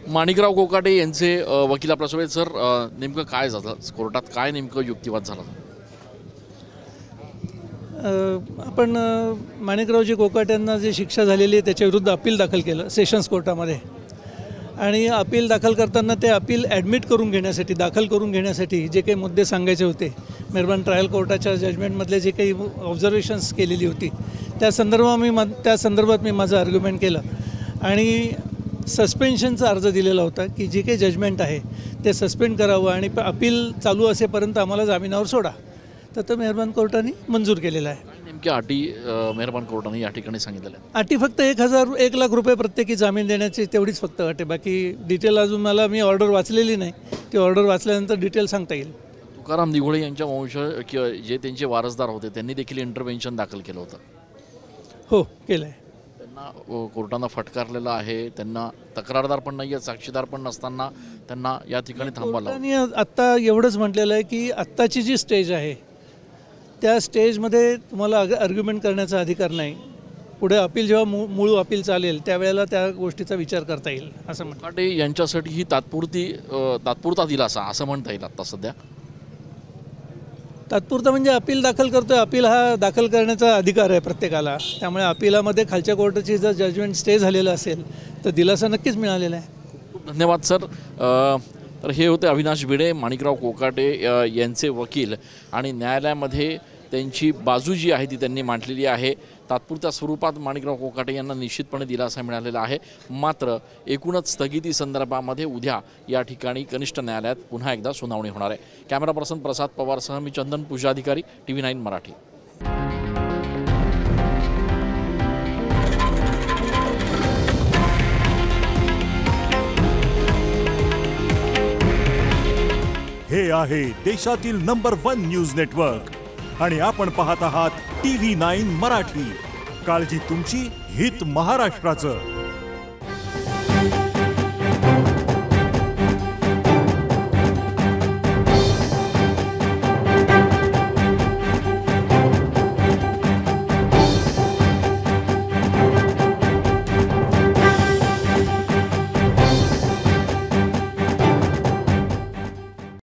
माणिकराव कोकाटे यांचे वकील आपल्यासोबत सर, नेमकं काय झालं कोर्टात, काय नेमकं युक्तिवाद झाला? आपण माणिकरावजी कोकाट्यांना जी शिक्षा झालेली आहे त्याच्याविरुद्ध अपील दाखल केलं सेशन्स कोर्टामध्ये. आणि अपील दाखल करताना ते अपील ॲडमिट करून घेण्यासाठी, दाखल करून घेण्यासाठी जे काही मुद्दे सांगायचे होते, मेहरबान ट्रायल कोर्टाच्या जजमेंटमधले जे काही ऑब्झर्वेशन्स केलेली होती त्या संदर्भात मी माझं आर्ग्युमेंट केलं आणि सस्पेन्शनचा अर्ज दिलेला होता की जे काही जजमेंट आहे ते सस्पेंड करावं आणि अपील चालू असेपर्यंत आम्हाला जामिनावर सोडा. तर मेहरबान कोर्टाने मंजूर केलेलं आहे. नेमक्या अटी मेहरबान कोर्टाने या ठिकाणी सांगितलेल्या आहेत? अटी फक्त 1 लाख रुपये प्रत्येकी जामीन देण्याची तेवढीच फक्त अट आहे. बाकी डिटेल अजून मी ऑर्डर वाचलेली नाही. ती ऑर्डर वाचल्यानंतर डिटेल सांगता येईल. तुकाराम दिघोळे यांच्या वंश जे त्यांचे वारसदार होते त्यांनी देखील इंटरव्हेन्शन दाखल केलं होतं. हो, केलं आहे. त्यांना कोर्टानं फटकारलेलं आहे. त्यांना तक्रारदार पण नाही आहे, साक्षीदार पण नसताना त्यांना या ठिकाणी थांबवलं. आणि आत्ता एवढंच म्हटलेलं आहे की आत्ताची जी स्टेज आहे त्या स्टेजमध्ये तुम्हाला आर्ग्युमेंट करण्याचा अधिकार नाही. पुढे अपील जेव्हा मूळ अपील चालेल त्यावेळेला त्या गोष्टीचा विचार करता येईल असं म्हणतात. कोकाटे यांच्यासाठी ही तात्पुरता दिलासा असं म्हणता येईल आता सध्या? तात्पुरता म्हणजे अपील दाखल करतोय. अपील हा दाखल करण्याचा अधिकार आहे प्रत्येकाला. त्यामुळे अपीलामध्ये खालच्या कोर्टाची जर जजमेंट स्टे झालेलं असेल तर दिलासा नक्कीच मिळालेला आहे. खूप धन्यवाद सर. तर हे होते अविनाश भिडे, माणिकराव कोकाटे यांचे वकील, आणि न्यायालयामध्ये त्यांची बाजू जी आहे ती त्यांनी मांडलेली आहे. तात्पुरत्या स्वरूपात माणिकराव कोकाटे यांना निश्चितपणे दिलासा मिळालेला आहे. मात्र एकूणच स्थगिती संदर्भामध्ये उद्या या ठिकाणी कनिष्ठ न्यायालयात पुन्हा एकदा सुनावणी होणार आहे. कॅमेरा पर्सन प्रसाद पवारसह मी चंदन पूजाधिकारी, TV9 मराठी. हे आहे देशातील नंबर 1 न्यूज नेटवर्क आणि आपण पाहत आहात TV9 मराठी. काळजी तुमची, हित महाराष्ट्राचं.